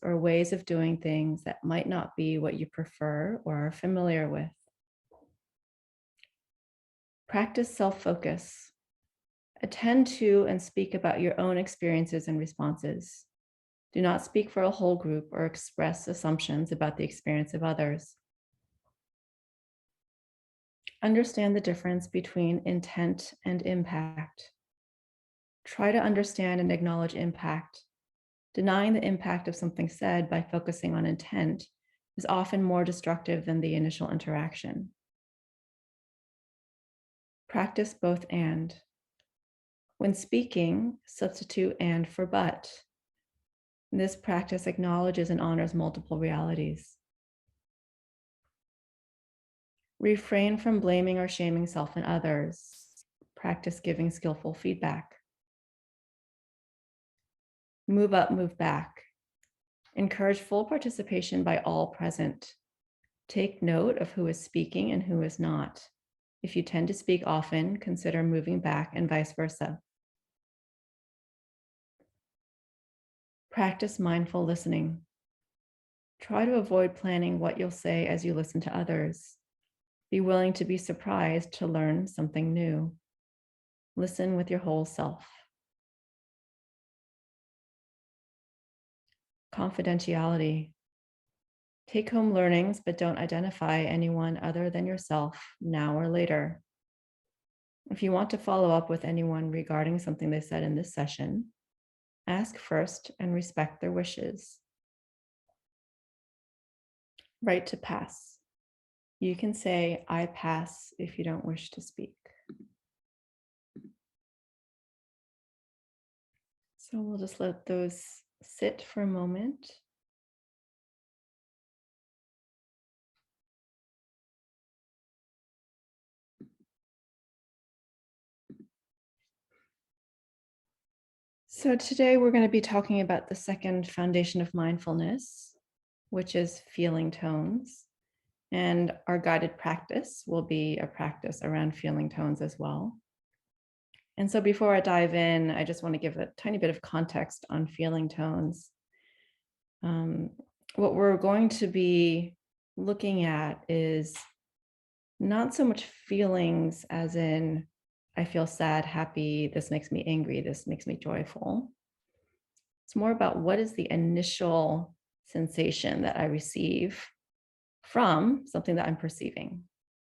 or ways of doing things that might not be what you prefer or are familiar with. Practice self-focus. Attend to and speak about your own experiences and responses. Do not speak for a whole group or express assumptions about the experience of others. Understand the difference between intent and impact. Try to understand and acknowledge impact. Denying the impact of something said by focusing on intent is often more destructive than the initial interaction. Practice both and. When speaking, substitute and for but. This practice acknowledges and honors multiple realities. Refrain from blaming or shaming self and others. Practice giving skillful feedback. Move up, move back. Encourage full participation by all present. Take note of who is speaking and who is not. If you tend to speak often, consider moving back and vice versa. Practice mindful listening. Try to avoid planning what you'll say as you listen to others. Be willing to be surprised to learn something new. Listen with your whole self. Confidentiality. Take home learnings, but don't identify anyone other than yourself now or later. If you want to follow up with anyone regarding something they said in this session, ask first and respect their wishes. Right to pass. You can say, I pass if you don't wish to speak. So we'll just let those sit for a moment. So today we're going to be talking about the second foundation of mindfulness, which is feeling tones. And our guided practice will be a practice around feeling tones as well. And so before I dive in, I just want to give a tiny bit of context on feeling tones. What we're going to be looking at is not so much feelings as in, I feel sad, happy, this makes me angry, this makes me joyful. It's more about what is the initial sensation that I receive from something that I'm perceiving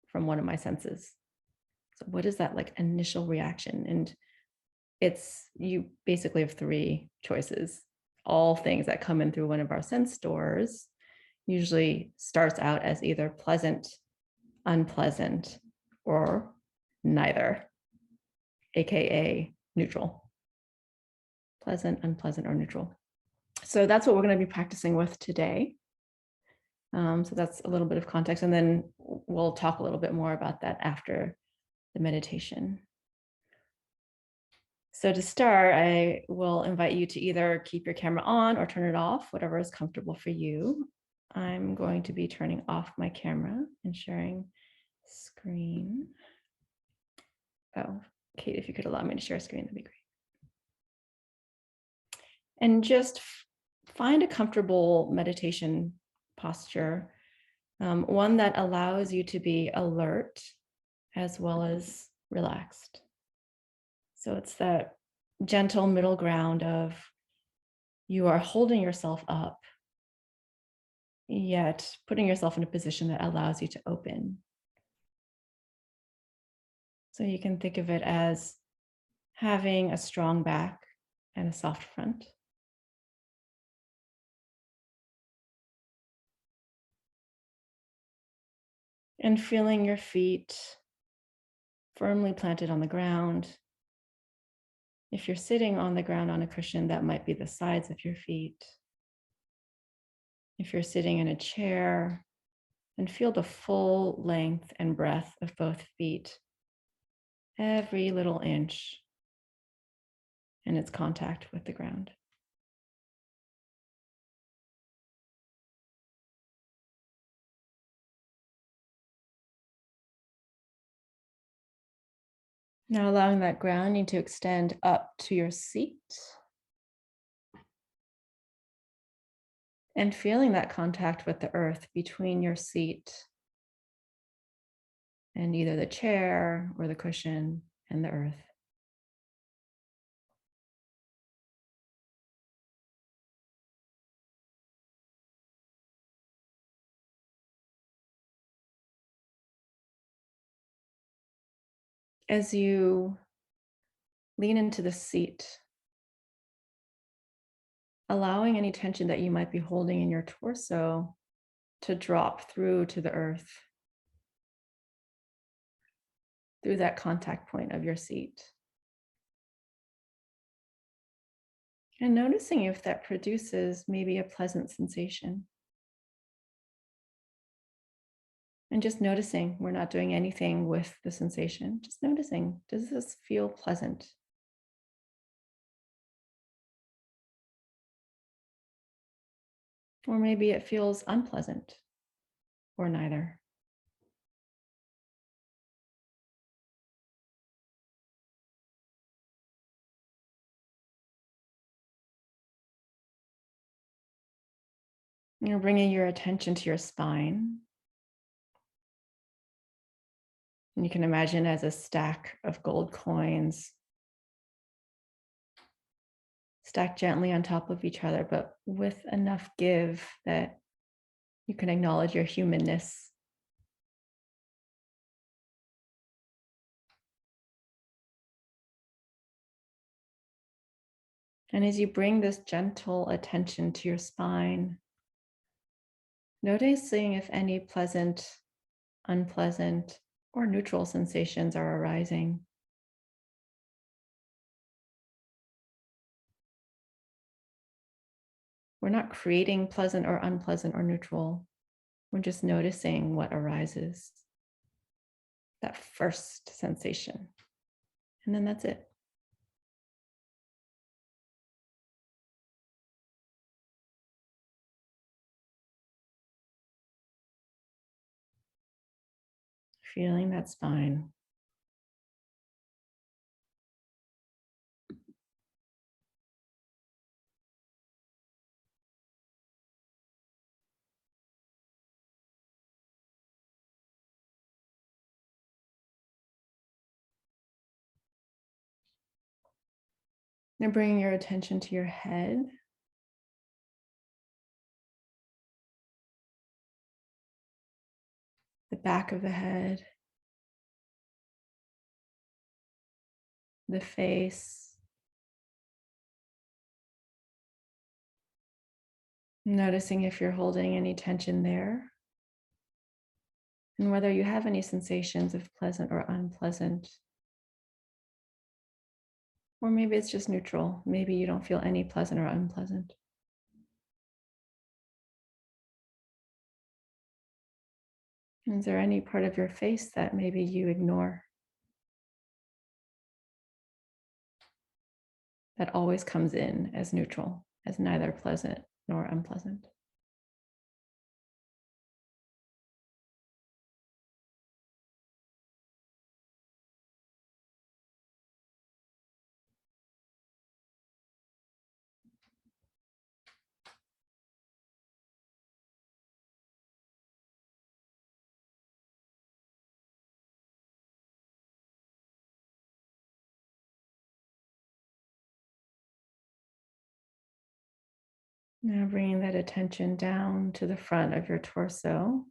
from one of my senses. So what is that like initial reaction? And you basically have three choices. All things that come in through one of our sense doors usually starts out as either pleasant, unpleasant, or neither, AKA neutral. Pleasant, unpleasant, or neutral. So that's what we're going to be practicing with today. So that's a little bit of context, and then we'll talk a little bit more about that after the meditation. So to start, I will invite you to either keep your camera on or turn it off, whatever is comfortable for you. I'm going to be turning off my camera and sharing screen. Oh, Kate, if you could allow me to share screen, that'd be great. And just find a comfortable meditation posture, one that allows you to be alert as well as relaxed. So it's that gentle middle ground of you are holding yourself up, yet putting yourself in a position that allows you to open. So you can think of it as having a strong back and a soft front. And feeling your feet firmly planted on the ground. If you're sitting on the ground on a cushion, that might be the sides of your feet. If you're sitting in a chair, then feel the full length and breadth of both feet, every little inch, and its contact with the ground. Now allowing that grounding to extend up to your seat. and feeling that contact with the earth between your seat and either the chair or the cushion and the earth. As you lean into the seat, allowing any tension that you might be holding in your torso to drop through to the earth, through that contact point of your seat. And noticing if that produces maybe a pleasant sensation. And just noticing, we're not doing anything with the sensation, just noticing, does this feel pleasant? Or maybe it feels unpleasant, or neither. You're bringing your attention to your spine. And you can imagine as a stack of gold coins stacked gently on top of each other, but with enough give that you can acknowledge your humanness. And as you bring this gentle attention to your spine, noticing if any pleasant, unpleasant, or neutral sensations are arising. We're not creating pleasant or unpleasant or neutral. We're just noticing what arises, that first sensation. And then that's it. Feeling that spine. Now bringing your attention to your head. The back of the head, the face. Noticing if you're holding any tension there, and whether you have any sensations of pleasant or unpleasant. Or maybe it's just neutral. Maybe you don't feel any pleasant or unpleasant. Is there any part of your face that maybe you ignore? That always comes in as neutral, as neither pleasant nor unpleasant. Now bringing that attention down to the front of your torso.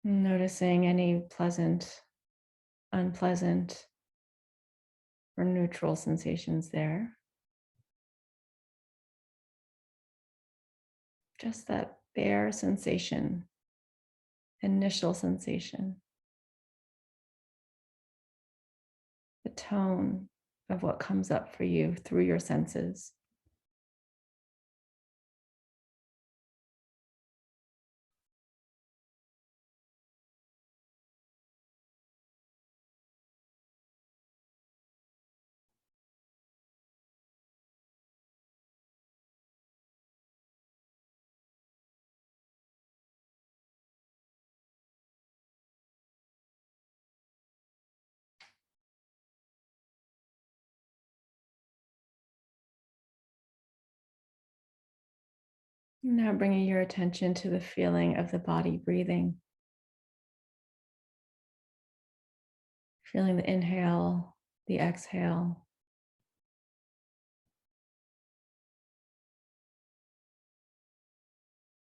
Noticing any pleasant, unpleasant, or neutral sensations there. Just that bare sensation, initial sensation, the tone of what comes up for you through your senses. Now bringing your attention to the feeling of the body breathing, feeling the inhale, the exhale,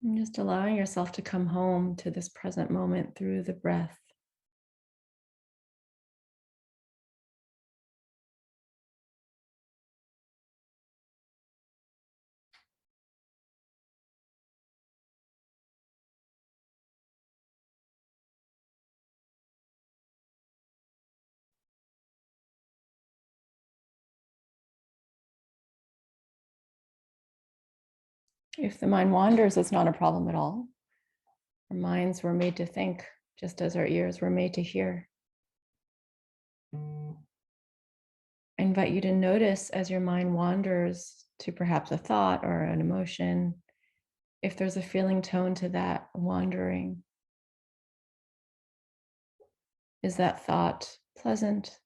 and just allowing yourself to come home to this present moment through the breath. If the mind wanders, it's not a problem at all. Our minds were made to think, just as our ears were made to hear. I invite you to notice as your mind wanders to perhaps a thought or an emotion, if there's a feeling tone to that wandering. Is that thought pleasant,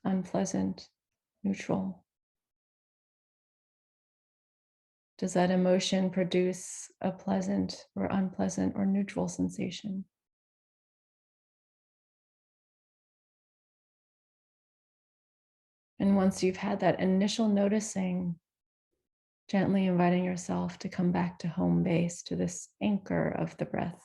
unpleasant, neutral? Does that emotion produce a pleasant or unpleasant or neutral sensation? And once you've had that initial noticing, gently inviting yourself to come back to home base, to this anchor of the breath.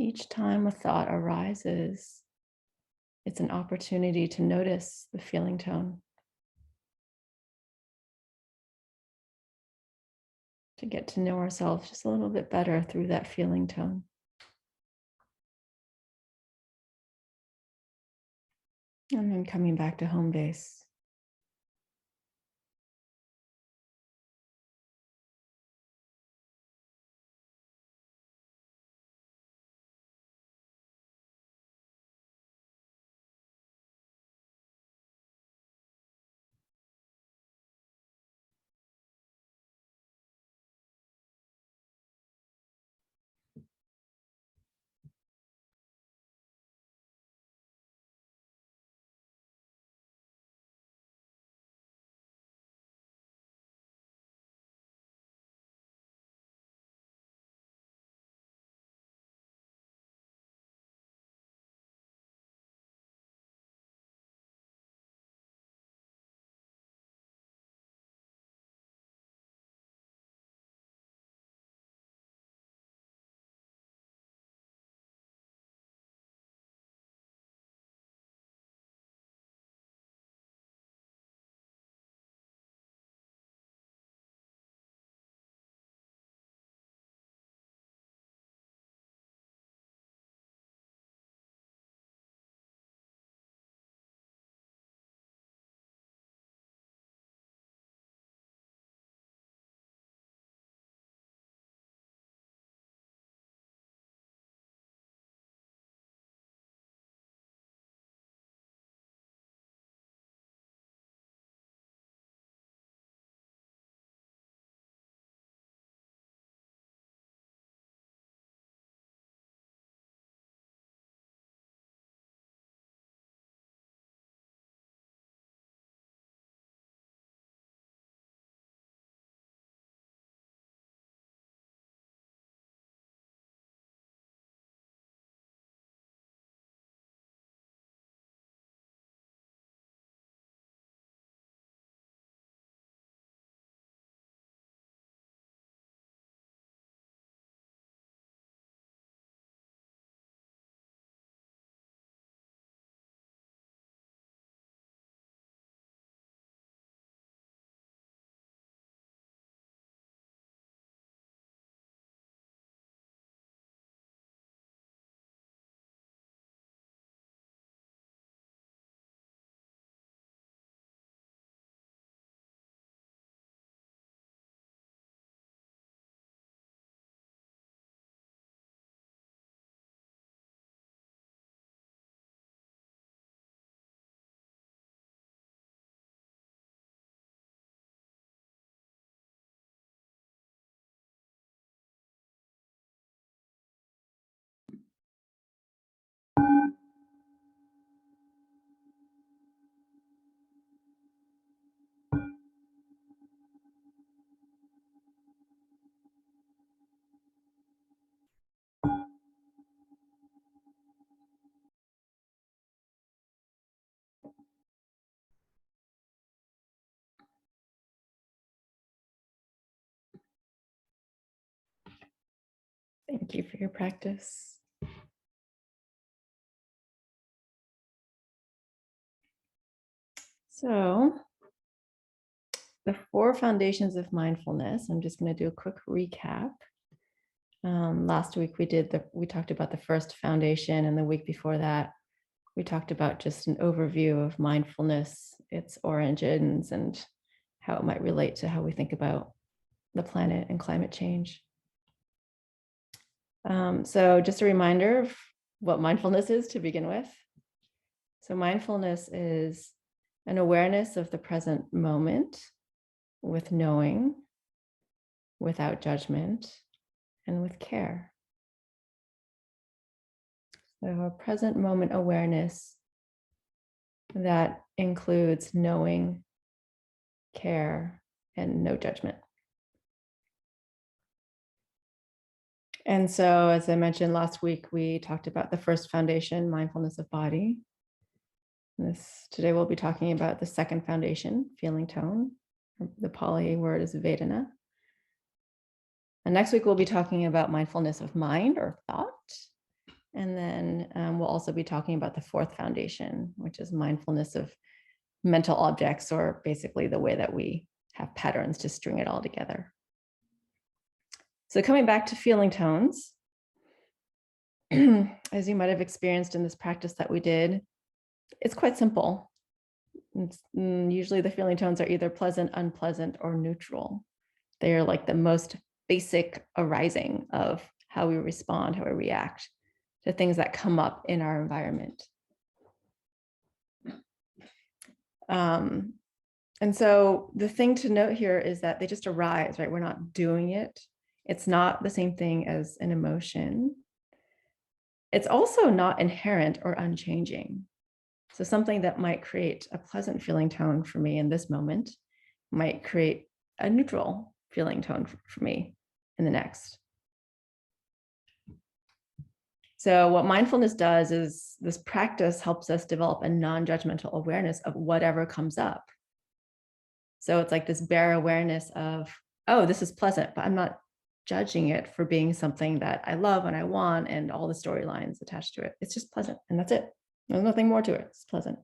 Each time a thought arises, it's an opportunity to notice the feeling tone, to get to know ourselves just a little bit better through that feeling tone. And then coming back to home base. Thank you for your practice. So, the 4 foundations of mindfulness, I'm just going to do a quick recap. Last week we talked about the first foundation, and the week before that, we talked about just an overview of mindfulness, its origins, and how it might relate to how we think about the planet and climate change. So just a reminder of what mindfulness is to begin with. So mindfulness is an awareness of the present moment with knowing, without judgment, and with care. So a present moment awareness that includes knowing, care, and no judgment. And so, as I mentioned last week, we talked about the first foundation, mindfulness of body. Today we'll be talking about the second foundation, feeling tone. The Pali word is Vedana. And next week we'll be talking about mindfulness of mind or thought. And then we'll also be talking about the fourth foundation, which is mindfulness of mental objects, or basically the way that we have patterns to string it all together. So coming back to feeling tones, as you might have experienced in this practice that we did, it's quite simple. Usually the feeling tones are either pleasant, unpleasant, or neutral. They are like the most basic arising of how we respond, how we react to things that come up in our environment. And so the thing to note here is that they just arise, right? We're not doing it. It's not the same thing as an emotion. It's also not inherent or unchanging. So something that might create a pleasant feeling tone for me in this moment might create a neutral feeling tone for me in the next. So what mindfulness does is this practice helps us develop a non-judgmental awareness of whatever comes up. So it's like this bare awareness of, oh, this is pleasant, but I'm not judging it for being something that I love and I want and all the storylines attached to it. It's just pleasant, and that's it. There's nothing more to it. It's pleasant.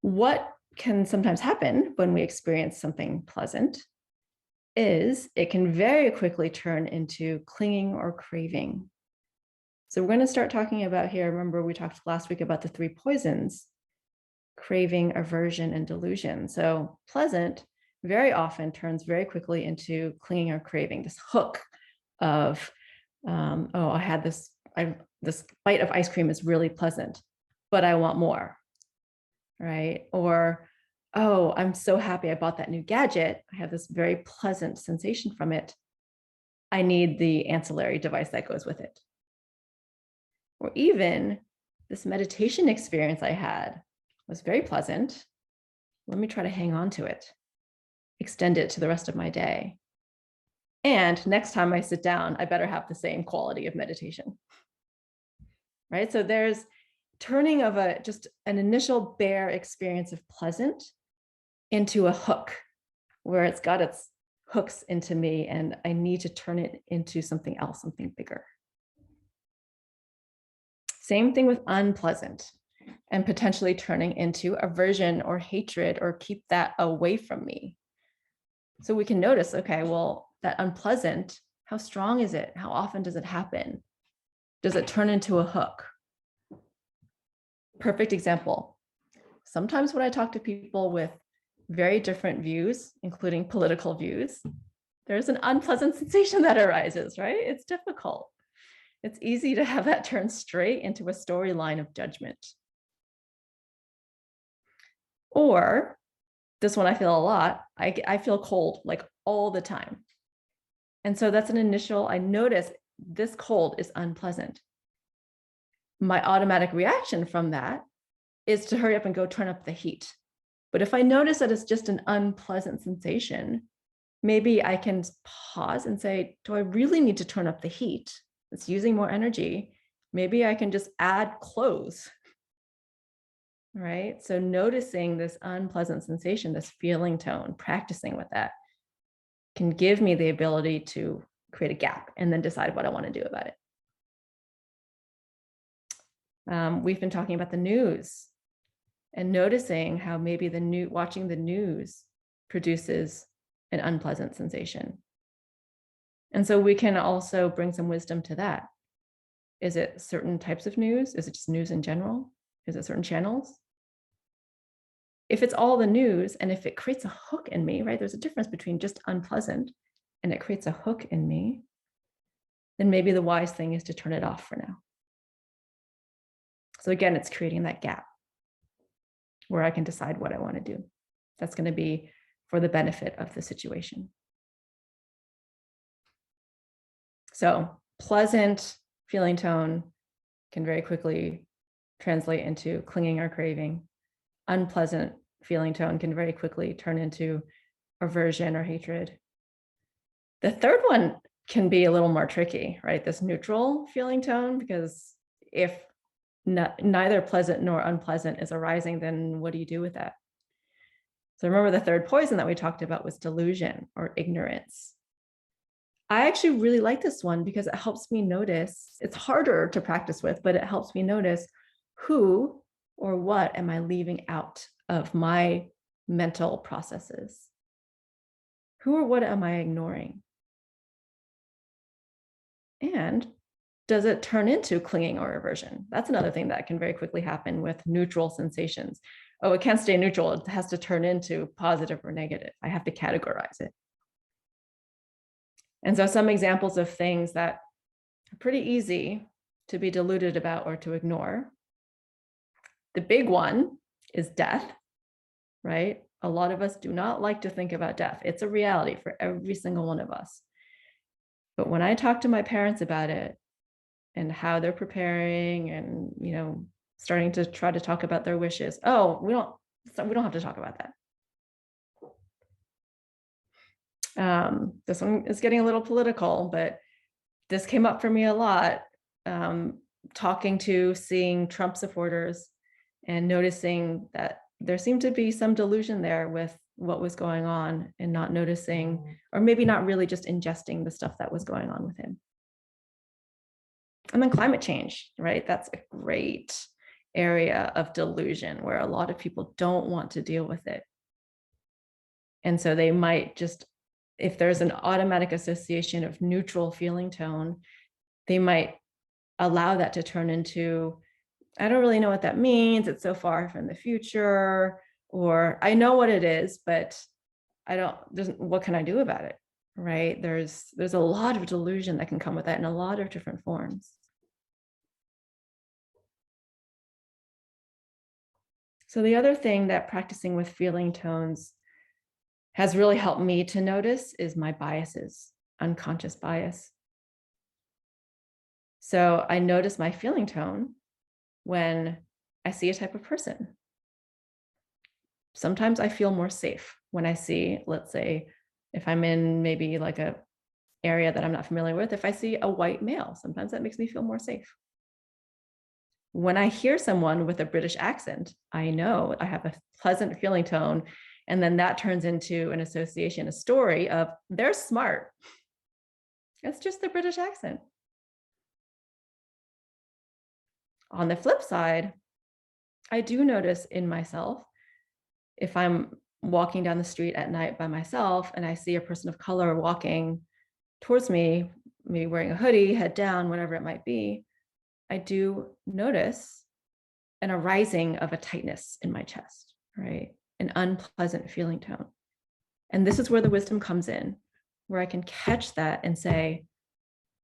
What can sometimes happen when we experience something pleasant is it can very quickly turn into clinging or craving. So we're going to start talking about here. Remember, we talked last week about the 3 poisons: craving, aversion, and delusion. So pleasant very often turns very quickly into clinging or craving, this hook of, oh, I had this bite of ice cream is really pleasant, but I want more, right? Or, oh, I'm so happy I bought that new gadget. I have this very pleasant sensation from it. I need the ancillary device that goes with it. Or even this meditation experience I had was very pleasant. Let me try to hang on to it, extend it to the rest of my day. And next time I sit down, I better have the same quality of meditation, right? So there's turning of just an initial bare experience of pleasant into a hook where it's got its hooks into me and I need to turn it into something else, something bigger. Same thing with unpleasant, and potentially turning into aversion or hatred or keep that away from me. So we can notice, okay, well, that unpleasant, how strong is it? How often does it happen? Does it turn into a hook? Perfect example. Sometimes when I talk to people with very different views, including political views, there's an unpleasant sensation that arises, right? It's difficult. It's easy to have that turn straight into a storyline of judgment. Or this one I feel a lot, I feel cold like all the time. And so that's an initial, I notice this cold is unpleasant. My automatic reaction from that is to hurry up and go turn up the heat. But if I notice that it's just an unpleasant sensation, maybe I can pause and say, do I really need to turn up the heat? It's using more energy. Maybe I can just add clothes, right? So noticing this unpleasant sensation, this feeling tone, practicing with that can give me the ability to create a gap, and then decide what I want to do about it. We've been talking about the news and noticing how maybe watching the news produces an unpleasant sensation. And so we can also bring some wisdom to that. Is it certain types of news? Is it just news in general? Is it certain channels? If it's all the news and if it creates a hook in me, right? There's a difference between just unpleasant and it creates a hook in me, then maybe the wise thing is to turn it off for now. So again, it's creating that gap where I can decide what I want to do. That's going to be for the benefit of the situation. So pleasant feeling tone can very quickly translate into clinging or craving. Unpleasant feeling tone can very quickly turn into aversion or hatred. The third one can be a little more tricky, right? This neutral feeling tone, because if neither pleasant nor unpleasant is arising, then what do you do with that? So remember, the third poison that we talked about was delusion or ignorance. I actually really like this one because it helps me notice. It's harder to practice with, but it helps me notice who or what am I leaving out of my mental processes? Who or what am I ignoring? And does it turn into clinging or aversion? That's another thing that can very quickly happen with neutral sensations. Oh, it can't stay neutral. It has to turn into positive or negative. I have to categorize it. And so some examples of things that are pretty easy to be deluded about or to ignore. The big one is death, right? A lot of us do not like to think about death. It's a reality for every single one of us. But when I talk to my parents about it and how they're preparing and, starting to try to talk about their wishes, we don't have to talk about that. This one is getting a little political, but this came up for me a lot, seeing Trump supporters and noticing that there seemed to be some delusion there with what was going on and not noticing, or maybe not really just ingesting the stuff that was going on with him. And then climate change, right? That's a great area of delusion where a lot of people don't want to deal with it. And so they might just, if there's an automatic association of neutral feeling tone, they might allow that to turn into, I don't really know what that means. It's so far from the future, or I know what it is, but what can I do about it? Right? There's a lot of delusion that can come with that in a lot of different forms. So the other thing that practicing with feeling tones has really helped me to notice is my biases, unconscious bias. So I notice my feeling tone when I see a type of person. Sometimes I feel more safe when I see, let's say, if I'm in maybe like a area that I'm not familiar with, if I see a white male, sometimes that makes me feel more safe. When I hear someone with a British accent, I know I have a pleasant feeling tone. And then that turns into an association, a story of they're smart. It's just the British accent. On the flip side, I do notice in myself, if I'm walking down the street at night by myself and I see a person of color walking towards me, maybe wearing a hoodie, head down, whatever it might be, I do notice an arising of a tightness in my chest, right? An unpleasant feeling tone. And this is where the wisdom comes in, where I can catch that and say,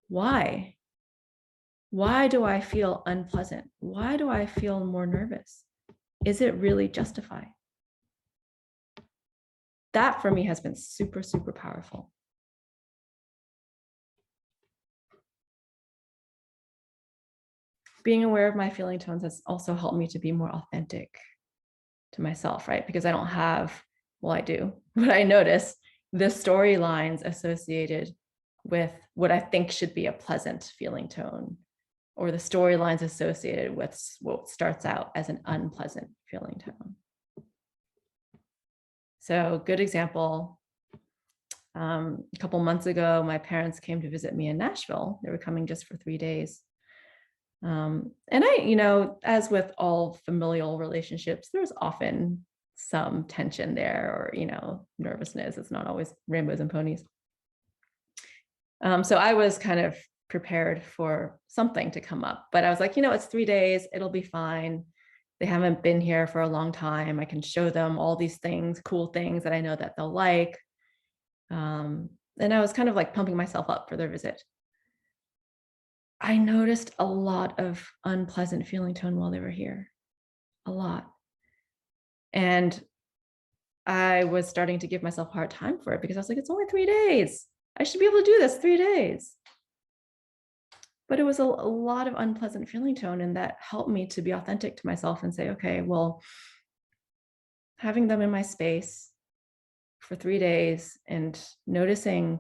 why? Why do I feel unpleasant? Why do I feel more nervous? Is it really justified? That for me has been super, super powerful. Being aware of my feeling tones has also helped me to be more authentic to myself, right? Because I don't have, well, I do, but I notice the storylines associated with what I think should be a pleasant feeling tone, or the storylines associated with what starts out as an unpleasant feeling tone. So good example, A couple months ago, my parents came to visit me in Nashville. They were coming just for 3 days. And as with all familial relationships, there's often some tension there, or nervousness. It's not always rainbows and ponies. So I was kind of prepared for something to come up, but I was like, it's 3 days, it'll be fine. They haven't been here for a long time. I can show them all these things, cool things that I know that they'll like. And I was kind of like pumping myself up for their visit. I noticed a lot of unpleasant feeling tone while they were here, a lot. And I was starting to give myself a hard time for it because I was like, it's only 3 days. I should be able to do this 3 days. But it was a lot of unpleasant feeling tone, and that helped me to be authentic to myself and say, okay, well, having them in my space for 3 days and noticing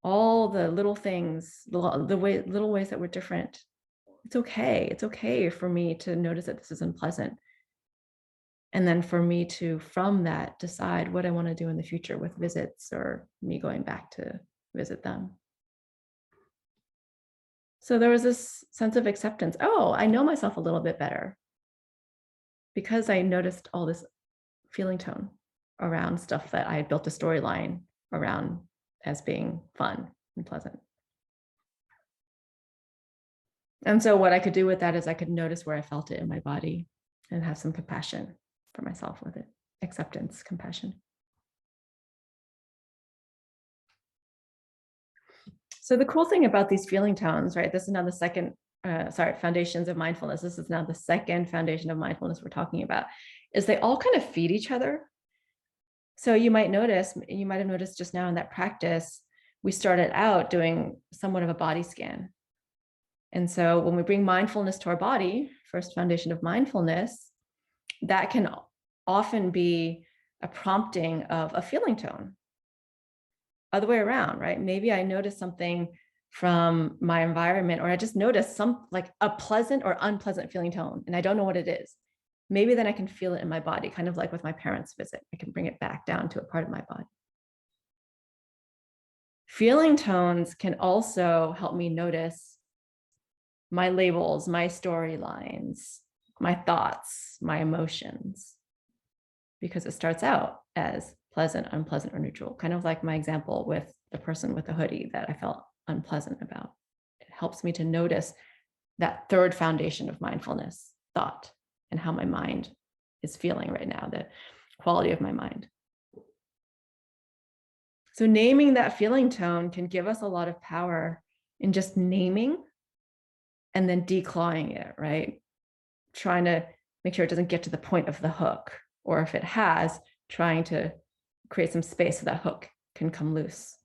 all the little things, little ways that were different. It's okay. It's okay for me to notice that this is unpleasant. And then for me to, from that, decide what I want to do in the future with visits or me going back to visit them. So there was this sense of acceptance. Oh, I know myself a little bit better because I noticed all this feeling tone around stuff that I had built a storyline around as being fun and pleasant. And so what I could do with that is I could notice where I felt it in my body and have some compassion for myself with it. Acceptance, compassion. So the cool thing about these feeling tones, right? This is now the second, foundations of mindfulness. This is now the second foundation of mindfulness we're talking about, is they all kind of feed each other. So you might have noticed just now in that practice, we started out doing somewhat of a body scan. And so when we bring mindfulness to our body, first foundation of mindfulness, that can often be a prompting of a feeling tone. Other way around, right? Maybe I noticed something from my environment, or I just noticed some like a pleasant or unpleasant feeling tone, and I don't know what it is. Maybe then I can feel it in my body, kind of like with my parents' visit. I can bring it back down to a part of my body. Feeling tones can also help me notice my labels, my storylines, my thoughts, my emotions, because it starts out as pleasant, unpleasant, or neutral, kind of like my example with the person with the hoodie that I felt unpleasant about. It helps me to notice that third foundation of mindfulness, thought, and how my mind is feeling right now, the quality of my mind. So naming that feeling tone can give us a lot of power in just naming and then declawing it, right? Trying to make sure it doesn't get to the point of the hook, or if it has, trying to create some space so that hook can come loose.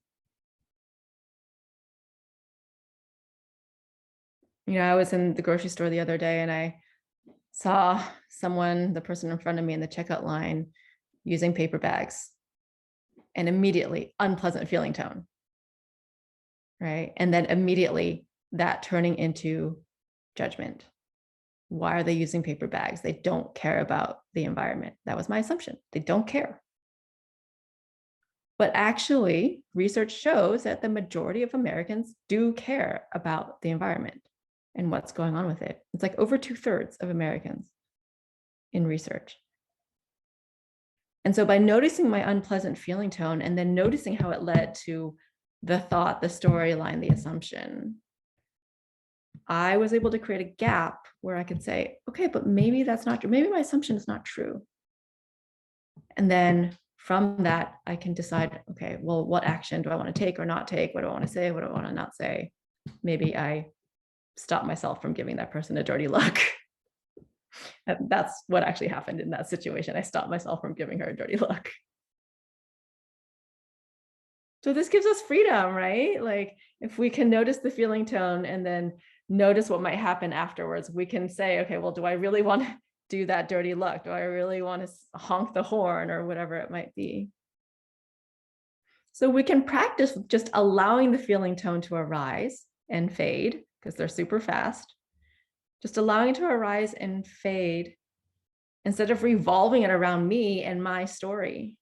I was in the grocery store the other day and I saw the person in front of me in the checkout line using paper bags, and immediately unpleasant feeling tone, right? And then immediately that turning into judgment. Why are they using paper bags? They don't care about the environment. That was my assumption. They don't care. But actually, research shows that the majority of Americans do care about the environment and what's going on with it. It's like over 2/3 of Americans in research. And so by noticing my unpleasant feeling tone and then noticing how it led to the thought, the storyline, the assumption, I was able to create a gap where I could say, okay, but maybe that's not true. Maybe my assumption is not true. And then from that, I can decide, okay, well, what action do I want to take or not take? What do I want to say? What do I want to not say? Maybe I stop myself from giving that person a dirty look. And that's what actually happened in that situation. I stopped myself from giving her a dirty look. So this gives us freedom, right? Like if we can notice the feeling tone and then notice what might happen afterwards, we can say, okay, well, do I really want to do that dirty look? Do I really want to honk the horn or whatever it might be? So we can practice just allowing the feeling tone to arise and fade, because they're super fast. Just allowing it to arise and fade instead of revolving it around me and my story.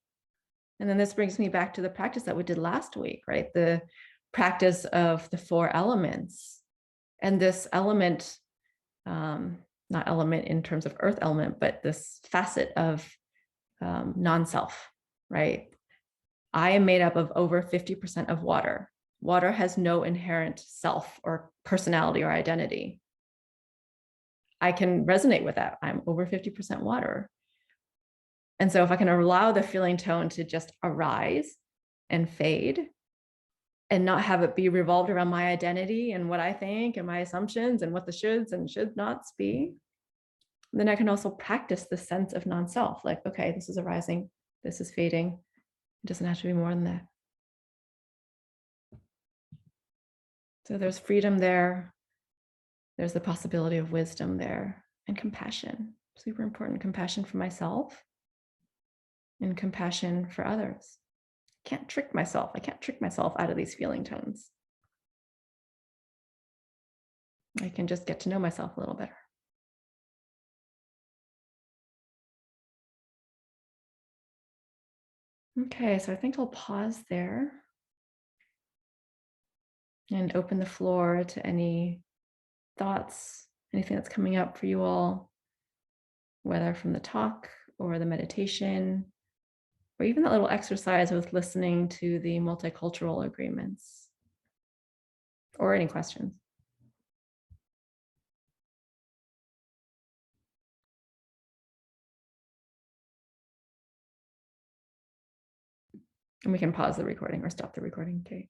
And then this brings me back to the practice that we did last week, right? The practice of the 4 elements. And this element, not element in terms of earth element, but this facet of non-self, right? I am made up of over 50% of water. Water has no inherent self or personality or identity. I can resonate with that. I'm over 50% water. And so if I can allow the feeling tone to just arise and fade and not have it be revolved around my identity and what I think and my assumptions and what the shoulds and should nots be, then I can also practice the sense of non-self. Like, okay, this is arising, this is fading. It doesn't have to be more than that. So there's freedom there. There's the possibility of wisdom there, and compassion. Super important. Compassion for myself and compassion for others. Can't trick myself. I can't trick myself out of these feeling tones. I can just get to know myself a little better. Okay, so I think I'll pause there and open the floor to any thoughts, anything that's coming up for you all, whether from the talk or the meditation, or even that little exercise with listening to the multicultural agreements, or any questions. And we can pause the recording or stop the recording, okay?